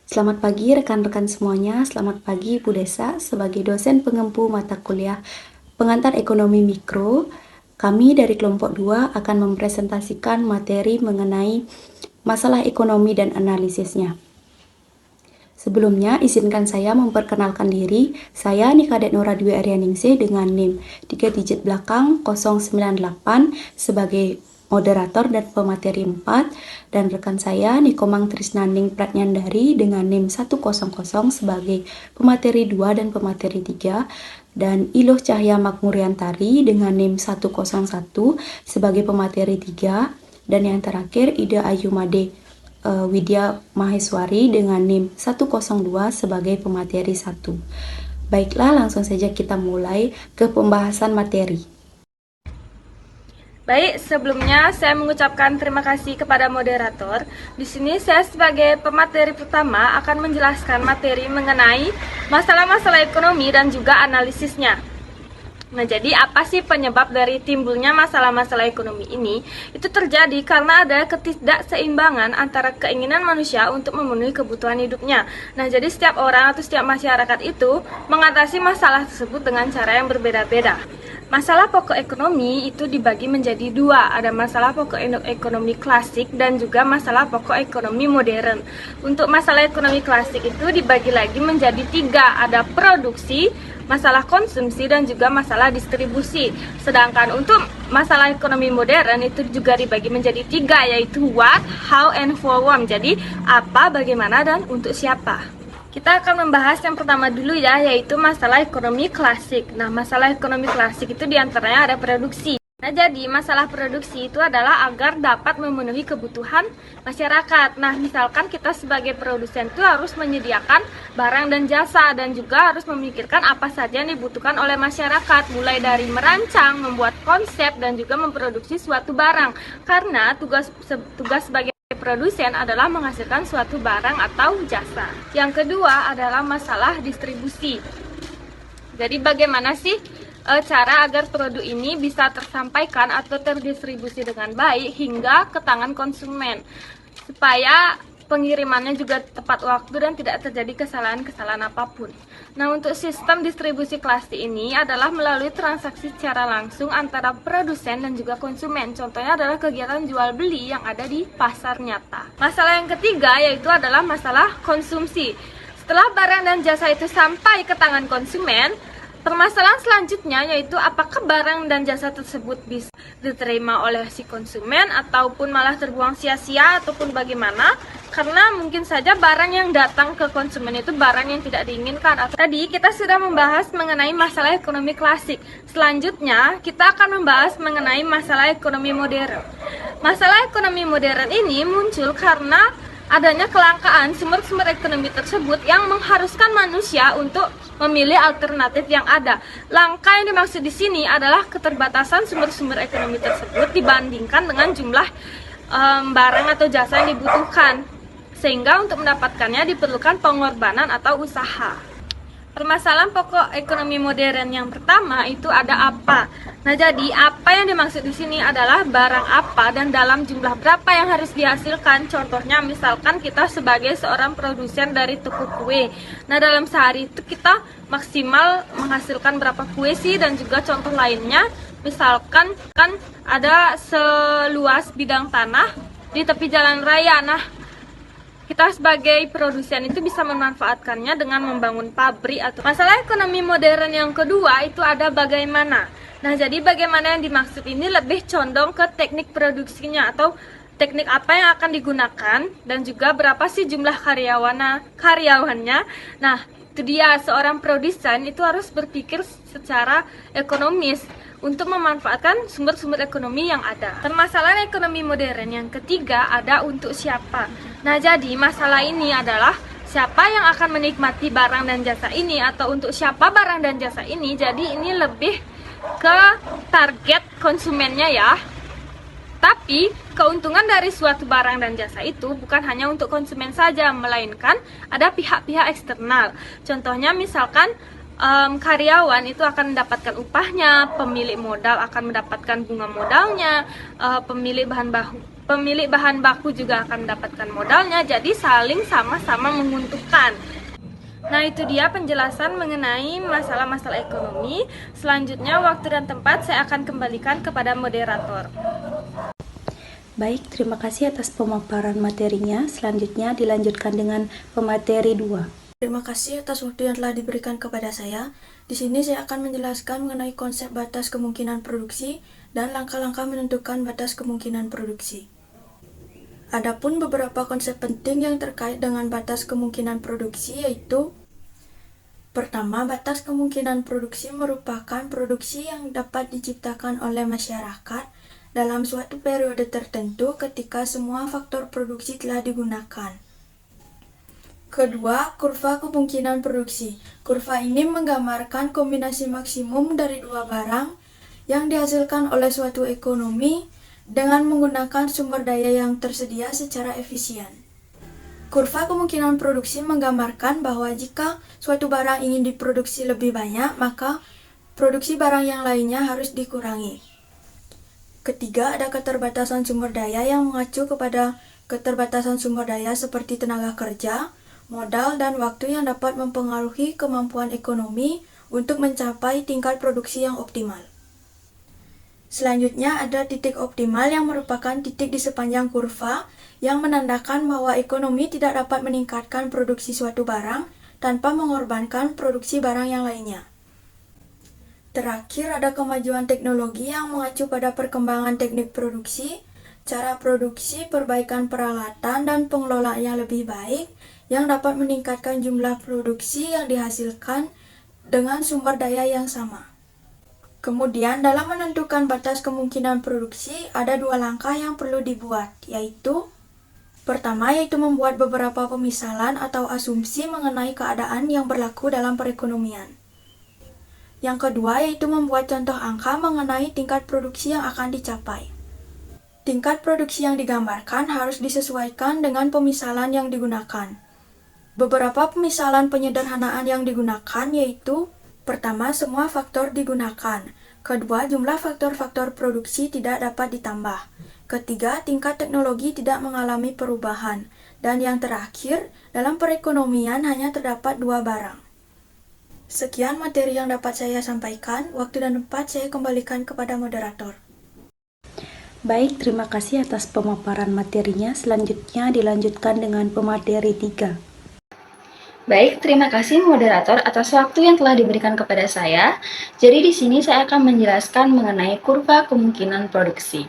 Selamat pagi rekan-rekan semuanya, selamat pagi Bu Desa. Sebagai dosen pengempu mata kuliah Pengantar Ekonomi Mikro, kami dari kelompok 2 akan mempresentasikan materi mengenai masalah ekonomi dan analisisnya. Sebelumnya, izinkan saya memperkenalkan diri. Saya Nikadet Nora Dwi Aryaningsih dengan NIM 3 digit belakang 098 sebagai moderator dan pemateri 4, dan rekan saya Nikomang Trisnaning Pratnyandari dengan NIM 100 sebagai pemateri 2 dan pemateri 3, dan Iluh Cahya Makmuriantari dengan NIM 101 sebagai pemateri 3, dan yang terakhir Ida Ayu Made Widya Maheswari dengan NIM 102 sebagai pemateri 1. Baiklah, langsung saja kita mulai ke pembahasan materi. Baik, sebelumnya saya mengucapkan terima kasih kepada moderator. Di sini saya sebagai pemateri pertama akan menjelaskan materi mengenai masalah-masalah ekonomi dan juga analisisnya. Nah, jadi apa sih penyebab dari timbulnya masalah-masalah ekonomi ini? Itu terjadi karena ada ketidakseimbangan antara keinginan manusia untuk memenuhi kebutuhan hidupnya. Nah, jadi setiap orang atau setiap masyarakat itu mengatasi masalah tersebut dengan cara yang berbeda-beda. Masalah pokok ekonomi itu dibagi menjadi dua, ada masalah pokok ekonomi klasik dan juga masalah pokok ekonomi modern. Untuk masalah ekonomi klasik itu dibagi lagi menjadi tiga, ada produksi, masalah konsumsi, dan juga masalah distribusi. Sedangkan untuk masalah ekonomi modern itu juga dibagi menjadi tiga, yaitu what, how, and for whom. Jadi apa, bagaimana, dan untuk siapa. Kita akan membahas yang pertama dulu ya, yaitu masalah ekonomi klasik. Nah, masalah ekonomi klasik itu diantaranya ada produksi. Nah, jadi masalah produksi itu adalah agar dapat memenuhi kebutuhan masyarakat. Nah, misalkan kita sebagai produsen itu harus menyediakan barang dan jasa, dan juga harus memikirkan apa saja yang dibutuhkan oleh masyarakat, mulai dari merancang, membuat konsep, dan juga memproduksi suatu barang. Karena tugas sebagai produsen adalah menghasilkan suatu barang atau jasa. Yang kedua adalah masalah distribusi. Jadi bagaimana sih cara agar produk ini bisa tersampaikan atau terdistribusi dengan baik hingga ke tangan konsumen, supaya pengirimannya juga tepat waktu dan tidak terjadi kesalahan-kesalahan apapun. Nah, untuk sistem distribusi klasik ini adalah melalui transaksi secara langsung antara produsen dan juga konsumen. Contohnya adalah kegiatan jual beli yang ada di pasar nyata. Masalah yang ketiga yaitu adalah masalah konsumsi. Setelah barang dan jasa itu sampai ke tangan konsumen, permasalahan selanjutnya yaitu apakah barang dan jasa tersebut bisa diterima oleh si konsumen ataupun malah terbuang sia-sia ataupun bagaimana, karena mungkin saja barang yang datang ke konsumen itu barang yang tidak diinginkan. Tadi kita sudah membahas mengenai masalah ekonomi klasik. Selanjutnya kita akan membahas mengenai masalah ekonomi modern. Masalah ekonomi modern ini muncul karena adanya kelangkaan sumber-sumber ekonomi tersebut yang mengharuskan manusia untuk memilih alternatif yang ada. Langkah yang dimaksud di sini adalah keterbatasan sumber-sumber ekonomi tersebut dibandingkan dengan jumlah barang atau jasa yang dibutuhkan, sehingga untuk mendapatkannya diperlukan pengorbanan atau usaha. Permasalahan pokok ekonomi modern yang pertama itu ada apa. Nah, jadi apa yang dimaksud di sini adalah barang apa dan dalam jumlah berapa yang harus dihasilkan. Contohnya misalkan kita sebagai seorang produsen dari toko kue. Nah, dalam sehari itu kita maksimal menghasilkan berapa kue sih, dan juga contoh lainnya misalkan kan ada seluas bidang tanah di tepi jalan raya. Nah, kita sebagai produsen itu bisa memanfaatkannya dengan membangun pabrik atau masalah ekonomi modern yang kedua itu ada bagaimana. Nah, jadi bagaimana yang dimaksud ini lebih condong ke teknik produksinya atau teknik apa yang akan digunakan dan juga berapa sih jumlah karyawannya. Nah, itu dia, seorang produsen itu harus berpikir secara ekonomis untuk memanfaatkan sumber-sumber ekonomi yang ada. Permasalahan ekonomi modern yang ketiga ada untuk siapa. Nah, jadi masalah ini adalah siapa yang akan menikmati barang dan jasa ini atau untuk siapa barang dan jasa ini. Jadi ini lebih ke target konsumennya ya. Tapi keuntungan dari suatu barang dan jasa itu bukan hanya untuk konsumen saja, melainkan ada pihak-pihak eksternal. Contohnya misalkan karyawan itu akan mendapatkan upahnya, pemilik modal akan mendapatkan bunga modalnya, pemilik bahan pemilik bahan baku juga akan mendapatkan modalnya, jadi saling sama-sama menguntungkan. Nah, itu dia penjelasan mengenai masalah-masalah ekonomi. Selanjutnya, waktu dan tempat saya akan kembalikan kepada moderator. Baik, terima kasih atas pemaparan materinya. Selanjutnya dilanjutkan dengan pemateri 2. Terima kasih atas waktu yang telah diberikan kepada saya. Di sini saya akan menjelaskan mengenai konsep batas kemungkinan produksi dan langkah-langkah menentukan batas kemungkinan produksi. Adapun beberapa konsep penting yang terkait dengan batas kemungkinan produksi yaitu: pertama, batas kemungkinan produksi merupakan produksi yang dapat diciptakan oleh masyarakat dalam suatu periode tertentu ketika semua faktor produksi telah digunakan. Kedua, kurva kemungkinan produksi. Kurva ini menggambarkan kombinasi maksimum dari dua barang yang dihasilkan oleh suatu ekonomi dengan menggunakan sumber daya yang tersedia secara efisien. Kurva kemungkinan produksi menggambarkan bahwa jika suatu barang ingin diproduksi lebih banyak, maka produksi barang yang lainnya harus dikurangi. Ketiga, ada keterbatasan sumber daya yang mengacu kepada keterbatasan sumber daya seperti tenaga kerja, modal, dan waktu yang dapat mempengaruhi kemampuan ekonomi untuk mencapai tingkat produksi yang optimal. Selanjutnya ada titik optimal yang merupakan titik di sepanjang kurva yang menandakan bahwa ekonomi tidak dapat meningkatkan produksi suatu barang tanpa mengorbankan produksi barang yang lainnya. Terakhir ada kemajuan teknologi yang mengacu pada perkembangan teknik produksi, cara produksi, perbaikan peralatan, dan pengelolaan yang lebih baik yang dapat meningkatkan jumlah produksi yang dihasilkan dengan sumber daya yang sama. Kemudian, dalam menentukan batas kemungkinan produksi, ada dua langkah yang perlu dibuat, yaitu: pertama, yaitu membuat beberapa pemisalan atau asumsi mengenai keadaan yang berlaku dalam perekonomian. Yang kedua, yaitu membuat contoh angka mengenai tingkat produksi yang akan dicapai. Tingkat produksi yang digambarkan harus disesuaikan dengan pemisalan yang digunakan. Beberapa pemisalan penyederhanaan yang digunakan yaitu: pertama, semua faktor digunakan. Kedua, jumlah faktor-faktor produksi tidak dapat ditambah. Ketiga, tingkat teknologi tidak mengalami perubahan. Dan yang terakhir, dalam perekonomian hanya terdapat dua barang. Sekian materi yang dapat saya sampaikan. Waktu dan tempat saya kembalikan kepada moderator. Baik, terima kasih atas pemaparan materinya. Selanjutnya dilanjutkan dengan pemateri 3. Baik, terima kasih moderator atas waktu yang telah diberikan kepada saya. Jadi di sini saya akan menjelaskan mengenai kurva kemungkinan produksi.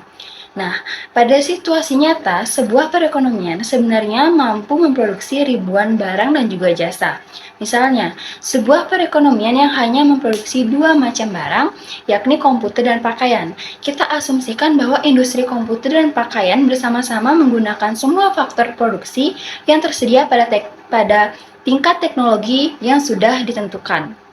Nah, pada situasi nyata, sebuah perekonomian sebenarnya mampu memproduksi ribuan barang dan juga jasa. Misalnya, sebuah perekonomian yang hanya memproduksi dua macam barang, yakni komputer dan pakaian. Kita asumsikan bahwa industri komputer dan pakaian bersama-sama menggunakan semua faktor produksi yang tersedia pada tingkat teknologi yang sudah ditentukan.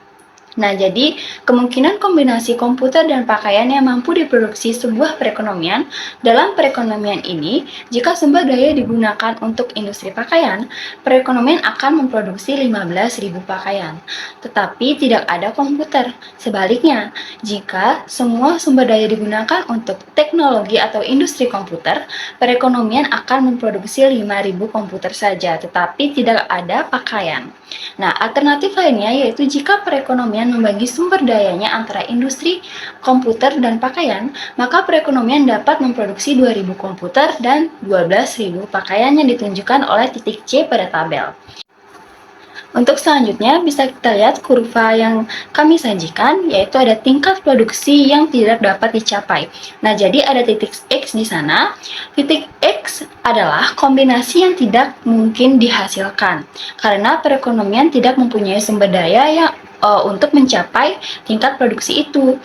Nah, jadi kemungkinan kombinasi komputer dan pakaian yang mampu diproduksi sebuah perekonomian. Dalam perekonomian ini, jika sumber daya digunakan untuk industri pakaian, perekonomian akan memproduksi 15.000 pakaian. Tetapi tidak ada komputer. Sebaliknya, jika semua sumber daya digunakan untuk teknologi atau industri komputer, perekonomian akan memproduksi 5.000 komputer saja, tetapi tidak ada pakaian. Nah, alternatif lainnya yaitu jika perekonomian membagi sumber dayanya antara industri, komputer, dan pakaian, maka perekonomian dapat memproduksi 2.000 komputer dan 12.000 pakaian yang ditunjukkan oleh titik C pada tabel. Untuk selanjutnya bisa kita lihat kurva yang kami sajikan, yaitu ada tingkat produksi yang tidak dapat dicapai. Nah, jadi ada titik X di sana. Titik X adalah kombinasi yang tidak mungkin dihasilkan karena perekonomian tidak mempunyai sumber daya yang untuk mencapai tingkat produksi itu.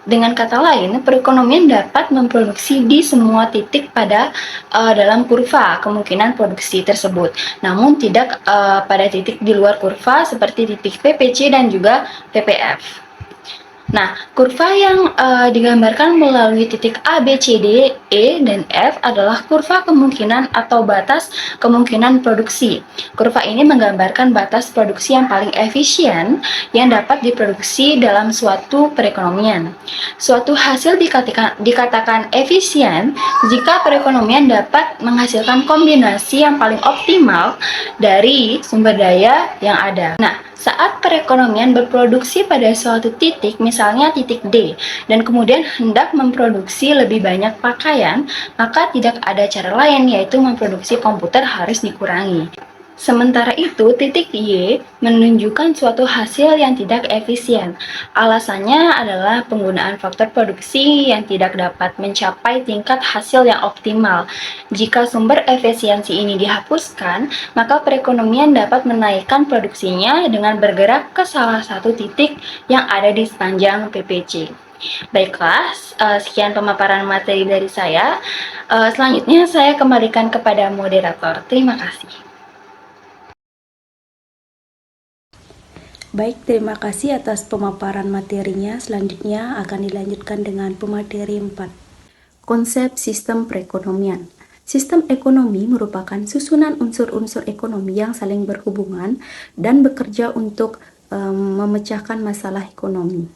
Dengan kata lain, perekonomian dapat memproduksi di semua titik pada dalam kurva kemungkinan produksi tersebut, namun tidak pada titik di luar kurva seperti titik PPC dan juga PPF. Nah, kurva yang digambarkan melalui titik A, B, C, D, E, dan F adalah kurva kemungkinan atau batas kemungkinan produksi. Kurva ini menggambarkan batas produksi yang paling efisien yang dapat diproduksi dalam suatu perekonomian. Suatu hasil dikatakan efisien jika perekonomian dapat menghasilkan kombinasi yang paling optimal dari sumber daya yang ada. Nah, saat perekonomian berproduksi pada suatu titik, misalnya titik D, dan kemudian hendak memproduksi lebih banyak pakaian, maka tidak ada cara lain yaitu memproduksi komputer harus dikurangi. Sementara itu, titik Y menunjukkan suatu hasil yang tidak efisien. Alasannya adalah penggunaan faktor produksi yang tidak dapat mencapai tingkat hasil yang optimal. Jika sumber efisiensi ini dihapuskan, maka perekonomian dapat menaikkan produksinya dengan bergerak ke salah satu titik yang ada di sepanjang PPC. Baiklah, sekian pemaparan materi dari saya. Selanjutnya saya kembalikan kepada moderator. Terima kasih. Baik, terima kasih atas pemaparan materinya. Selanjutnya akan dilanjutkan dengan pemateri 4. Konsep sistem perekonomian. Sistem ekonomi merupakan susunan unsur-unsur ekonomi yang saling berhubungan dan bekerja untuk memecahkan masalah ekonomi,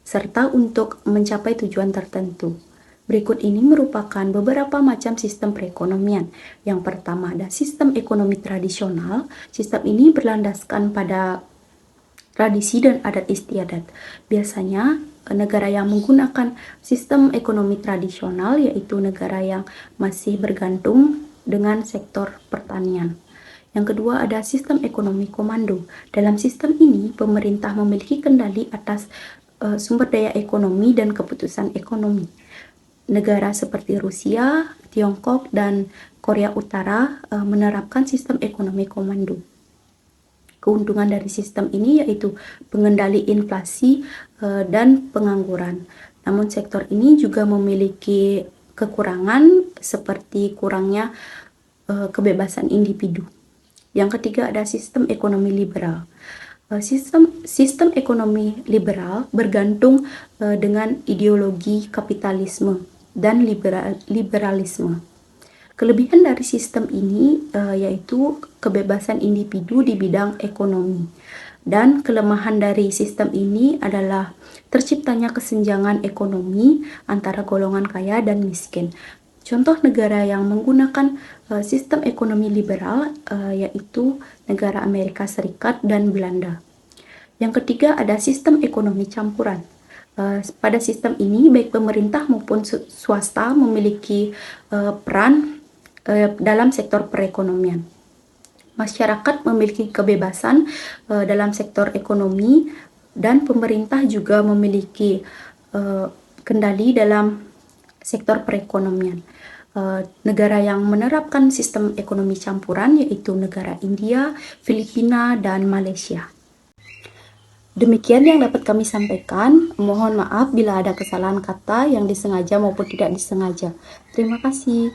serta untuk mencapai tujuan tertentu. Berikut ini merupakan beberapa macam sistem perekonomian. Yang pertama ada sistem ekonomi tradisional. Sistem ini berlandaskan pada tradisi dan adat istiadat. Biasanya negara yang menggunakan sistem ekonomi tradisional yaitu negara yang masih bergantung dengan sektor pertanian. Yang kedua ada sistem ekonomi komando. Dalam sistem ini pemerintah memiliki kendali atas sumber daya ekonomi dan keputusan ekonomi. Negara seperti Rusia, Tiongkok, dan Korea Utara menerapkan sistem ekonomi komando. Keuntungan dari sistem ini yaitu pengendali inflasi dan pengangguran. Namun sektor ini juga memiliki kekurangan seperti kurangnya kebebasan individu. Yang ketiga ada sistem ekonomi liberal. Sistem ekonomi liberal bergantung dengan ideologi kapitalisme dan liberalisme. Kelebihan dari sistem ini yaitu kebebasan individu di bidang ekonomi. Dan kelemahan dari sistem ini adalah terciptanya kesenjangan ekonomi antara golongan kaya dan miskin. Contoh negara yang menggunakan sistem ekonomi liberal yaitu negara Amerika Serikat dan Belanda. Yang ketiga ada sistem ekonomi campuran. Pada sistem ini baik pemerintah maupun swasta memiliki peran dalam sektor perekonomian. Masyarakat memiliki kebebasan dalam sektor ekonomi dan pemerintah juga memiliki kendali dalam sektor perekonomian. Negara yang menerapkan sistem ekonomi campuran yaitu negara India, Filipina, dan Malaysia. Demikian yang dapat kami sampaikan. Mohon maaf bila ada kesalahan kata yang disengaja maupun tidak disengaja. Terima kasih.